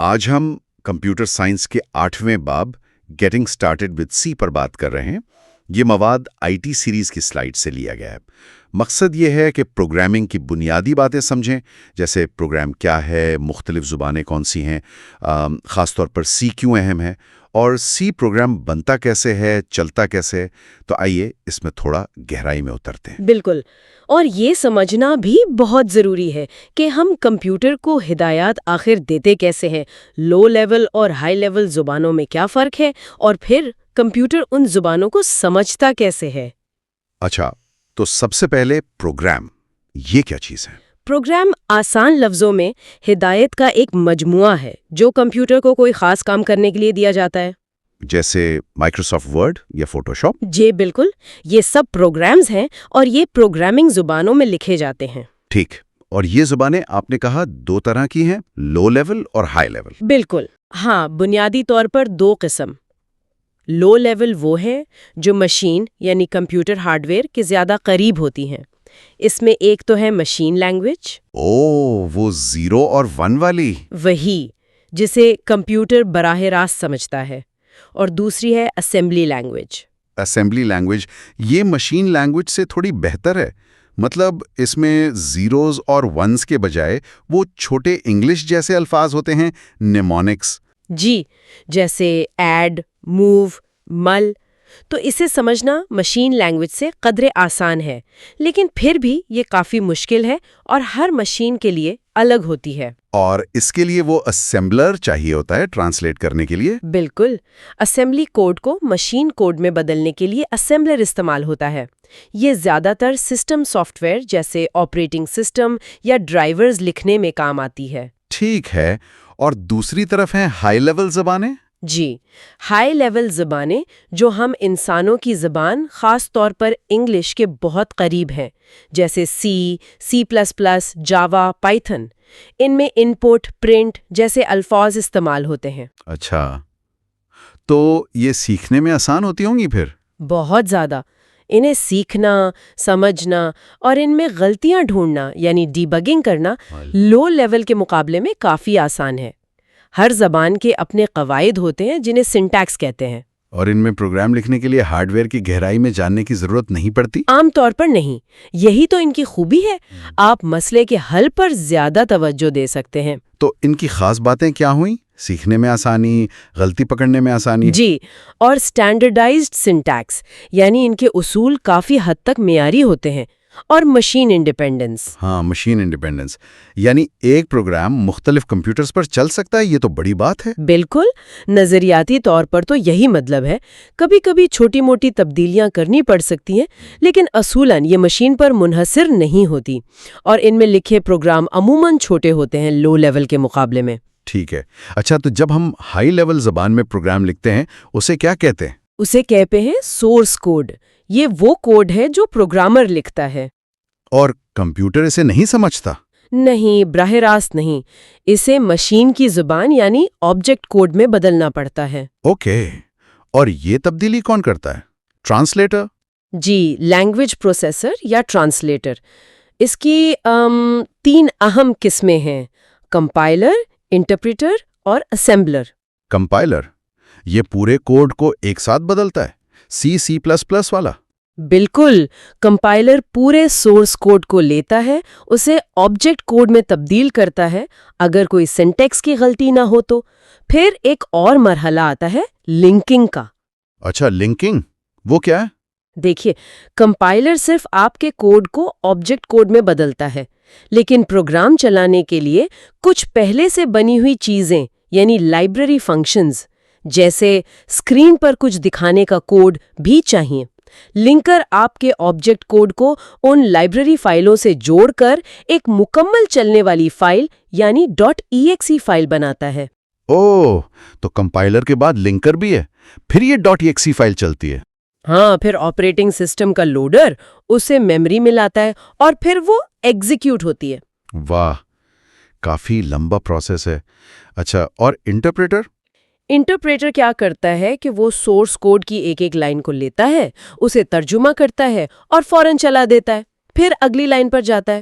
آج ہم computer science کے 8ویں باب گیٹنگ سٹارٹڈ وتھ سی پر بات کر رہے ہیں۔ یہ مواد آئی ٹی سیریز کی سلائیڈ سے لیا گیا ہے۔ مقصد یہ ہے کہ پروگرامنگ کی بنیادی باتیں سمجھیں، جیسے پروگرام کیا ہے، مختلف زبانیں کون سی ہیں، خاص طور پر سی کیوں اہم ہے، اور سی پروگرام بنتا کیسے ہے، چلتا کیسے ہے۔ تو آئیے اس میں تھوڑا گہرائی میں اترتے ہیں۔ بالکل، اور یہ سمجھنا بھی بہت ضروری ہے کہ ہم کمپیوٹر کو ہدایات آخر دیتے کیسے ہیں، لو لیول اور ہائی لیول زبانوں میں کیا فرق ہے، اور پھر کمپیوٹر ان زبانوں کو سمجھتا کیسے ہے۔ اچھا، تو سب سے پہلے پروگرام، یہ کیا چیز ہے؟ پروگرام آسان لفظوں میں ہدایت کا ایک مجموعہ ہے جو کمپیوٹر کو کوئی خاص کام کرنے کے لیے دیا جاتا ہے۔ جیسے مائکروسافٹ ورڈ یا فوٹوشاپ؟ جی بالکل، یہ سب پروگرامز ہیں اور یہ پروگرامنگ زبانوں میں لکھے جاتے ہیں۔ ٹھیک، اور یہ زبانیں آپ نے کہا 2 طرح کی ہیں، لو لیول اور ہائی لیول۔ بالکل، ہاں، بنیادی طور پر 2 قسم۔ لو لیول وہ ہیں جو مشین یعنی کمپیوٹر ہارڈ ویئر کے زیادہ قریب ہوتی ہیں۔ اس میں ایک تو ہے مشین لینگویج، وہ 0 اور 1 والی؟ وہی جسے کمپیوٹر براہ راست سمجھتا ہے، اور دوسری ہے اسمبلی لینگویج۔ اسمبلی لینگویج یہ مشین لینگویج سے تھوڑی بہتر ہے، مطلب اس میں زیروز اور ونز کے بجائے وہ چھوٹے انگلش جیسے الفاظ ہوتے ہیں، نیمونکس۔ جی، جیسے ایڈ، موو، مل۔ تو اسے سمجھنا مشین لینگویج سے قدرے آسان ہے، لیکن پھر بھی یہ کافی مشکل ہے اور ہر مشین کے لیے الگ ہوتی ہے۔ اور اس کے لیے وہ اسمبلر چاہیے ہوتا ہے ٹرانسلیٹ کرنے کے لیے؟ بالکل، اسمبلی کوڈ کو مشین کوڈ میں بدلنے کے لیے اسمبلر استعمال ہوتا ہے۔ یہ زیادہ تر سسٹم سافٹ ویئر جیسے آپریٹنگ سسٹم یا ڈرائیورز لکھنے میں کام آتی ہے۔ ٹھیک ہے، اور دوسری طرف ہیں ہائی لیول زبانیں؟ جی، ہائی لیول زبانیں جو ہم انسانوں کی زبان خاص طور پر انگلش کے بہت قریب ہیں، جیسے سی پلس پلس، جاوا، پائتھن۔ ان میں ان پٹ، پرنٹ جیسے الفاظ استعمال ہوتے ہیں۔ اچھا، تو یہ سیکھنے میں آسان ہوتی ہوں گی پھر؟ بہت زیادہ۔ انہیں سیکھنا، سمجھنا اور ان میں غلطیاں ڈھونڈنا یعنی ڈیبگنگ کرنا لو لیول کے مقابلے میں کافی آسان ہے۔ ہر زبان کے اپنے قواعد ہوتے ہیں جنہیں سنٹیکس کہتے ہیں۔ اور ان میں پروگرام لکھنے کے لیے ہارڈ ویئر کی گہرائی میں جاننے کی ضرورت نہیں پڑتی؟ عام طور پر نہیں، یہی تو ان کی خوبی ہے۔ آپ مسئلے کے حل پر زیادہ توجہ دے سکتے ہیں۔ تو ان کی خاص باتیں کیا ہوئیں؟ سیکھنے میں آسانی، غلطی پکڑنے میں آسانی؟ جی، اور اسٹینڈرڈائزڈ سنٹیکس یعنی ان کے اصول کافی حد تک معیاری ہوتے ہیں، اور مشین انڈیپینڈنس۔ ہاں، مشین انڈیپینڈنس، یعنی ایک پروگرام مختلف کمپیوٹرز پر چل سکتا ہے، یہ تو بڑی بات ہے۔ بالکل، نظریاتی طور پر تو یہی مطلب ہے۔ کبھی کبھی چھوٹی موٹی تبدیلیاں کرنی پڑ سکتی ہیں، لیکن اصولاً یہ مشین پر منحصر نہیں ہوتی، اور ان میں لکھے پروگرام عموماً چھوٹے ہوتے ہیں لو لیول کے مقابلے میں۔ ٹھیک ہے، اچھا، تو جب ہم ہائی لیول زبان میں پروگرام لکھتے ہیں اسے کیا کہتے ہیں؟ اسے کہتے ہیں سورس کوڈ۔ یہ وہ کوڈ ہے جو پروگرامر لکھتا ہے۔ اور کمپیوٹر اسے نہیں سمجھتا؟ نہیں، براہ راست نہیں۔ اسے مشین کی زبان یعنی آبجیکٹ کوڈ میں بدلنا پڑتا ہے۔ اوکے، اور یہ تبدیلی کون کرتا ہے؟ ٹرانسلیٹر؟ جی، لینگویج پروسیسر یا ٹرانسلیٹر۔ اس کی 3 اہم قسمیں ہیں: کمپائلر، انٹرپریٹر اور اسمبلر۔ کمپائلر یہ پورے کوڈ کو ایک ساتھ بدلتا ہے، سی پلس پلس والا؟ بالکل، کمپائلر پورے سورس کوڈ کو لیتا ہے، اسے آبجیکٹ کوڈ میں تبدیل کرتا ہے اگر کوئی سنٹیکس کی غلطی نہ ہو تو۔ پھر ایک اور مرحلہ آتا ہے لنکنگ کا۔ اچھا، لنکنگ وہ کیا ہے؟ دیکھیے، کمپائلر صرف آپ کے کوڈ کو آبجیکٹ کوڈ میں بدلتا ہے، لیکن پروگرام چلانے کے لیے کچھ پہلے سے بنی ہوئی چیزیں یعنی لائبریری فنکشنز جیسے اسکرین پر کچھ دکھانے کا کوڈ بھی چاہیے۔ لنکر آپ کے آبجیکٹ کوڈ کو ان لائبریری فائلوں سے جوڑ کر ایک مکمل چلنے والی فائل یعنی .exe فائل بناتا ہے۔ اوہ، تو کمپائلر کے بعد لنکر بھی ہے، پھر یہ .exe فائل چلتی ہے؟ ہاں، پھر آپریٹنگ سسٹم کا لوڈر اسے میموری میں لاتا ہے اور پھر وہ ایگزیکیوٹ ہوتی ہے۔ واہ، کافی لمبا پروسیس ہے۔ اچھا، اور انٹرپریٹر؟ انٹرپریٹر کیا کرتا ہے کہ وہ سورس کوڈ کی ایک ایک لائن کو لیتا ہے، اسے ترجمہ کرتا ہے اور فوراً چلا دیتا ہے، پھر اگلی لائن پر جاتا ہے۔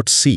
.c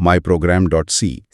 myprogram.c।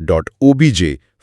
.obj